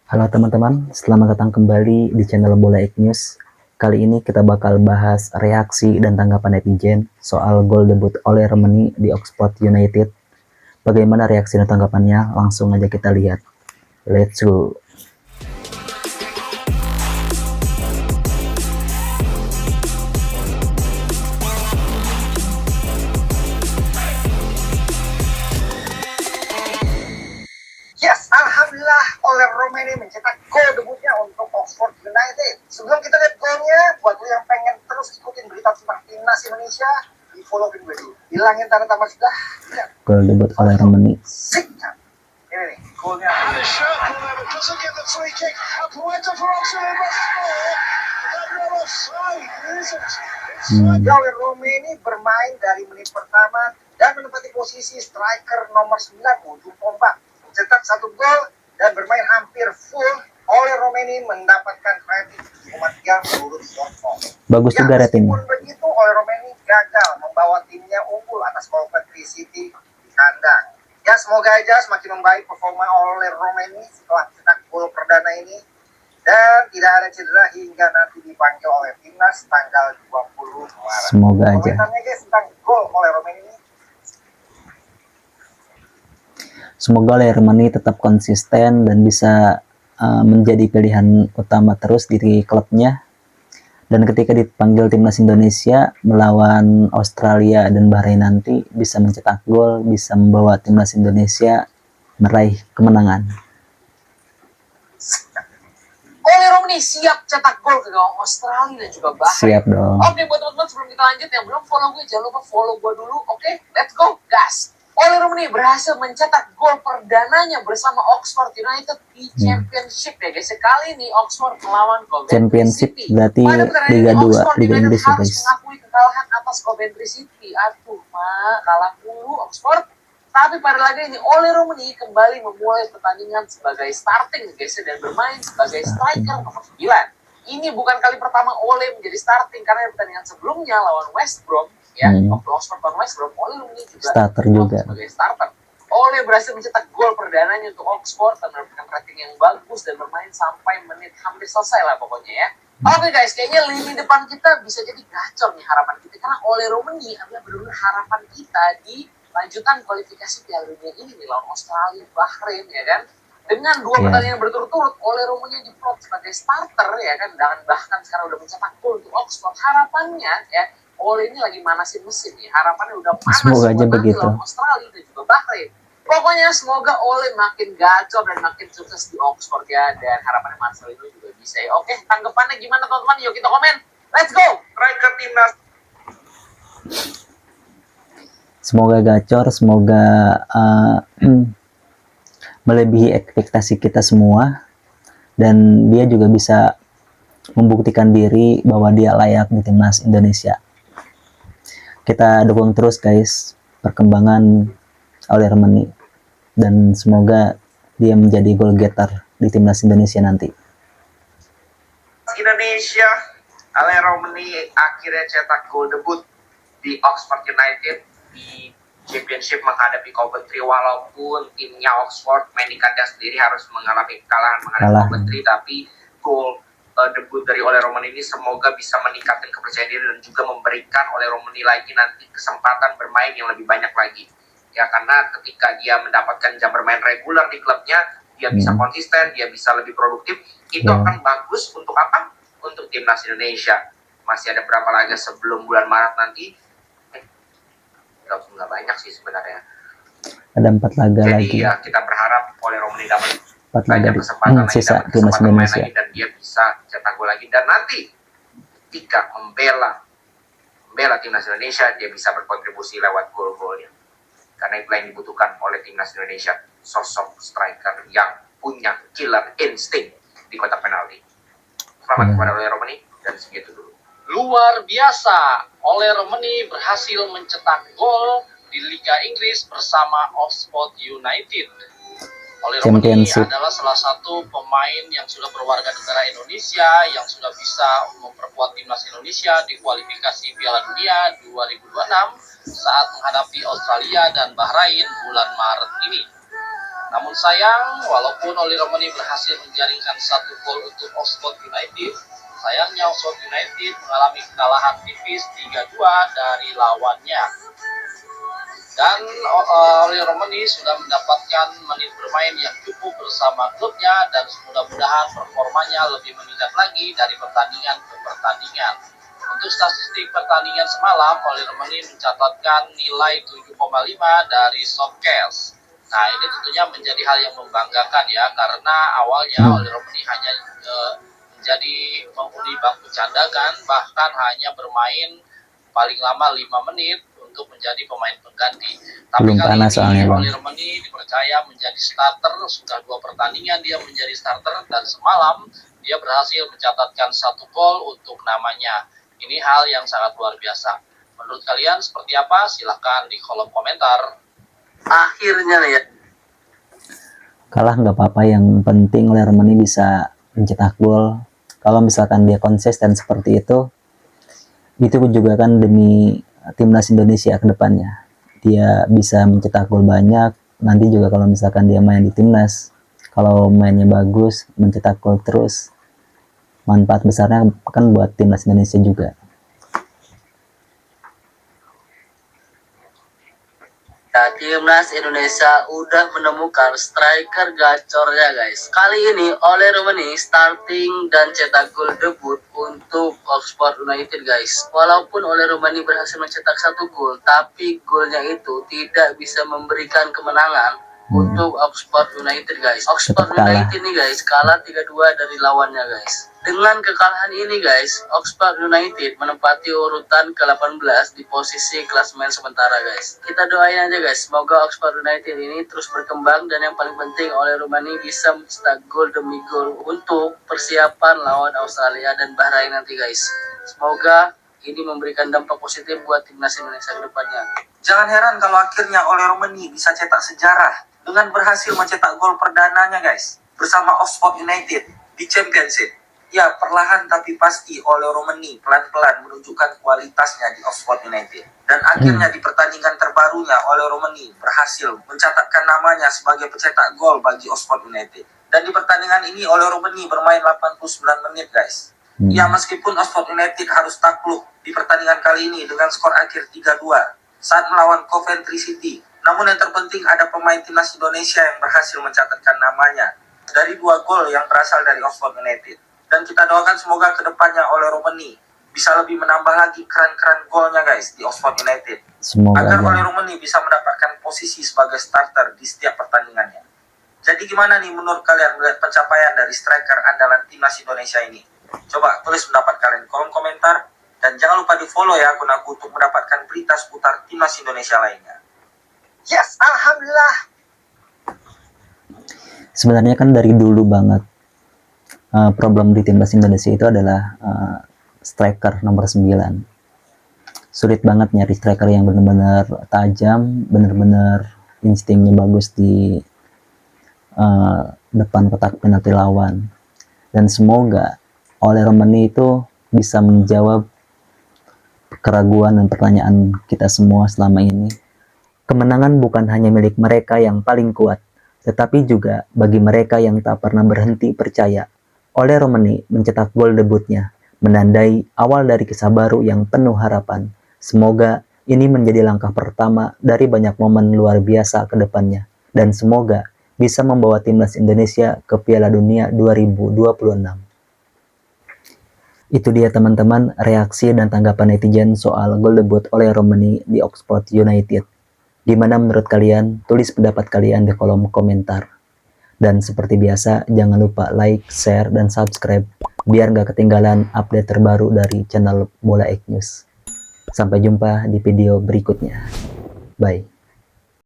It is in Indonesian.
Halo teman-teman, selamat datang kembali di channel Bola X News. Kali ini kita bakal bahas reaksi dan tanggapan netizen soal gol debut oleh Romani di Oxford United. Bagaimana reaksi dan tanggapannya? Langsung aja kita lihat. Let's go. Yes, alhamdulillah oleh Romani mencetak gol debutnya untuk Oxford United. Sebelum kita lihat golnya, buat lo yang pengen terus ikutin berita tentang timnas Indonesia, di follow gue dulu. Hilangin tanda tambah sudah. Gol debut oleh Romani. Sikat. Ini nih, golnya. Oleh Romani bermain dari menit pertama dan menempati posisi striker nomor 9 ujung tombak. Mencetak satu gol dan bermain hampir full. Oleh Romani mendapatkan rating 7,3 menurut Shortstop. Bagus juga ratingnya. Meskipun begitu, oleh Romani gagal membawa timnya unggul atas Coventry City di kandang. Ya, semoga aja semakin membaik performa oleh Romani setelah mencetak gol perdana ini dan tidak ada cedera hingga nanti dipanggil oleh timnas tanggal 20 Maret. Semoga aja. Komentarnya guys tentang gol oleh Romani ini. Semoga oleh Romani tetap konsisten dan bisa menjadi pilihan utama terus di klubnya. Dan ketika dipanggil timnas Indonesia melawan Australia dan Bahrain nanti bisa mencetak gol, bisa membawa timnas Indonesia meraih kemenangan. Oleh Romani siap cetak gol ke gawang Australia dan juga Bahrain. Siap dong. Oke, buat teman-teman sebelum kita lanjut yang belum follow gue jangan lupa follow gue dulu. Oke, let's go gas. Oleh Romani berhasil mencetak gol perdananya bersama Oxford United di Championship ya guys. Sekali ini Oxford melawan Coventry Championship City. berarti Pada pertandingan Liga ini, 2, Oxford Liga United Inggris ya harus guys. mengakui kekalahan atas Coventry City. Aduh, kalah dulu Oxford. Tapi pada laga ini Oleh Romani kembali memulai pertandingan sebagai starting guys dan bermain sebagai striker nomor 9. Ini bukan kali pertama Oleh menjadi starting karena pertandingan sebelumnya lawan West Brom ya, waktu Oxford lawan West Brom, Oleh Romani juga Starter juga. sebagai starter. Oleh berhasil mencetak gol perdananya untuk Oxford dan mendapatkan rating yang bagus dan bermain sampai menit hampir selesai lah pokoknya ya. Oke guys, kayaknya lini depan kita bisa jadi gacor nih harapan kita karena Oleh Romani adalah benar-benar harapan kita di lanjutan kualifikasi Piala Dunia ini nih lawan Australia, Bahrain ya kan. Dengan dua pertandingan berturut-turut, Oleh Romani diplot sebagai starter ya kan, dan bahkan sekarang udah mencetak gol untuk Oxford. Harapannya ya, Oleh ini lagi manasin mesin nih, harapannya udah panas. Semoga aja begitu. Lawan Australia dan juga Bahrain. Pokoknya semoga Oleh makin gacor dan makin sukses di Oxford ya, dan harapannya Marcelino juga bisa ya. Oke, tanggapannya gimana teman-teman? Yuk kita komen. Let's go. Striker timnas. Semoga gacor, semoga melebihi ekspektasi kita semua, dan dia juga bisa membuktikan diri bahwa dia layak di timnas Indonesia. Kita dukung terus guys perkembangan Oleh Romani dan semoga dia menjadi goal getter di timnas Indonesia nanti. Indonesia, Oleh Romani akhirnya cetak gol debut di Oxford United di Championship menghadapi Coventry, walaupun timnya Oxford main di kandang sendiri harus mengalami kekalahan menghadapi Coventry, tapi gol debut dari Oleh Romani ini semoga bisa meningkatkan kepercayaan diri dan juga memberikan Oleh Romani lagi nanti kesempatan bermain yang lebih banyak lagi. Ya, karena ketika dia mendapatkan jam bermain reguler di klubnya, dia bisa konsisten, dia bisa lebih produktif, itu akan bagus untuk apa? Untuk timnas Indonesia. Masih ada berapa laga sebelum bulan Maret nanti? Nggak banyak sih sebenarnya. Ada 4 laga lagi. Jadi ya kita berharap Oleh Romani dapat 4 laga banyak kesempatan lagi, sisa dapat timnas kesempatan main Indonesia. lagi, dan dia bisa cetak gol lagi. Dan nanti ketika membela timnas Indonesia, dia bisa berkontribusi lewat gol-golnya. Karena itu yang dibutuhkan oleh timnas Indonesia, sosok striker yang punya killer instinct di kotak penalti. Selamat kepada Oleh Romani, dan segitu dulu. Luar biasa, Oleh Romani berhasil mencetak gol di Liga Inggris bersama Oxford United. Oleh Romani adalah salah satu pemain yang sudah berwarga negara Indonesia, yang sudah bisa memperkuat timnas Indonesia di kualifikasi Piala Dunia 2026 saat menghadapi Australia dan Bahrain bulan Maret ini. Namun sayang, walaupun Oli Romani berhasil menjaringkan 1 gol untuk Oxford United, sayangnya Oxford United mengalami kekalahan tipis 3-2 dari lawannya. Dan Oli Romani sudah mendapatkan menit bermain yang cukup bersama klubnya dan mudah-mudahan performanya lebih meningkat lagi dari pertandingan ke pertandingan. Untuk statistik pertandingan semalam, Oli Romani mencatatkan nilai 7,5 dari Shotcast. Nah, ini tentunya menjadi hal yang membanggakan ya, karena awalnya Oli Romani hanya menjadi penghuni bangku cadangan, bahkan hanya bermain paling lama 5 menit untuk menjadi pemain pengganti. Tapi Belum kali panas ini soalnya, Bang. Oli Romani dipercaya menjadi starter, sudah 2 pertandingan dia menjadi starter, dan semalam dia berhasil mencatatkan 1 gol untuk namanya. Ini hal yang sangat luar biasa. Menurut kalian seperti apa? Silahkan di kolom komentar. Akhirnya ya. Kalah nggak apa-apa, yang penting Oli Romani bisa mencetak gol. Kalau misalkan dia konsisten seperti itu juga kan demi timnas Indonesia ke depannya. Dia bisa mencetak gol banyak, nanti juga kalau misalkan dia main di timnas, kalau mainnya bagus, mencetak gol terus, manfaat besarnya kan buat timnas Indonesia juga. Ya, timnas Indonesia udah menemukan striker gacornya guys. Kali ini Oli Romani starting dan cetak gol debut untuk Oxford United guys. Walaupun Oli Romani berhasil mencetak 1 gol, tapi golnya itu tidak bisa memberikan kemenangan untuk Oxford United guys. Oxford United nih guys kalah 3-2 dari lawannya guys. Dengan kekalahan ini guys, Oxford United menempati urutan ke-18 di posisi klasemen sementara guys. Kita doain aja guys, semoga Oxford United ini terus berkembang, dan yang paling penting Oli Romani bisa mencetak gol demi gol untuk persiapan lawan Australia dan Bahrain nanti guys. Semoga ini memberikan dampak positif buat timnas Indonesia ke depannya. Jangan heran kalau akhirnya Oli Romani bisa cetak sejarah dengan berhasil mencetak gol perdananya guys bersama Oxford United di Championship. Ya, perlahan tapi pasti Oli Romani pelan-pelan menunjukkan kualitasnya di Oxford United. Dan akhirnya di pertandingan terbarunya Oli Romani berhasil mencatatkan namanya sebagai pencetak gol bagi Oxford United. Dan di pertandingan ini Oli Romani bermain 89 menit guys. Ya, meskipun Oxford United harus takluk di pertandingan kali ini dengan skor akhir 3-2 saat melawan Coventry City. Namun yang terpenting ada pemain timnas Indonesia yang berhasil mencatatkan namanya dari 2 gol yang berasal dari Oxford United. Dan kita doakan semoga kedepannya Oli Romani bisa lebih menambah lagi keren-keren golnya guys di Oxford United. Semoga agar aja. Oli Romani bisa mendapatkan posisi sebagai starter di setiap pertandingannya. Jadi gimana nih menurut kalian melihat pencapaian dari striker andalan timnas Indonesia ini? Coba tulis pendapat kalian di kolom komentar. Dan jangan lupa di follow ya akun aku untuk mendapatkan berita seputar timnas Indonesia lainnya. Yes, Alhamdulillah. Sebenarnya kan dari dulu banget problem di timnas Indonesia itu adalah striker nomor 9. Sulit banget nyari striker yang benar-benar tajam, benar-benar instingnya bagus di depan kotak penalti lawan. Dan semoga Oli Romani itu bisa menjawab keraguan dan pertanyaan kita semua selama ini. Kemenangan bukan hanya milik mereka yang paling kuat, tetapi juga bagi mereka yang tak pernah berhenti percaya. Oli Romani mencetak gol debutnya, menandai awal dari kisah baru yang penuh harapan. Semoga ini menjadi langkah pertama dari banyak momen luar biasa ke depannya, dan semoga bisa membawa timnas Indonesia ke Piala Dunia 2026. Itu dia teman-teman reaksi dan tanggapan netizen soal gol debut Oli Romani di Oxford United. Gimana menurut kalian? Tulis pendapat kalian di kolom komentar. Dan seperti biasa, jangan lupa like, share, dan subscribe biar gak ketinggalan update terbaru dari channel Bola X News. Sampai jumpa di video berikutnya. Bye.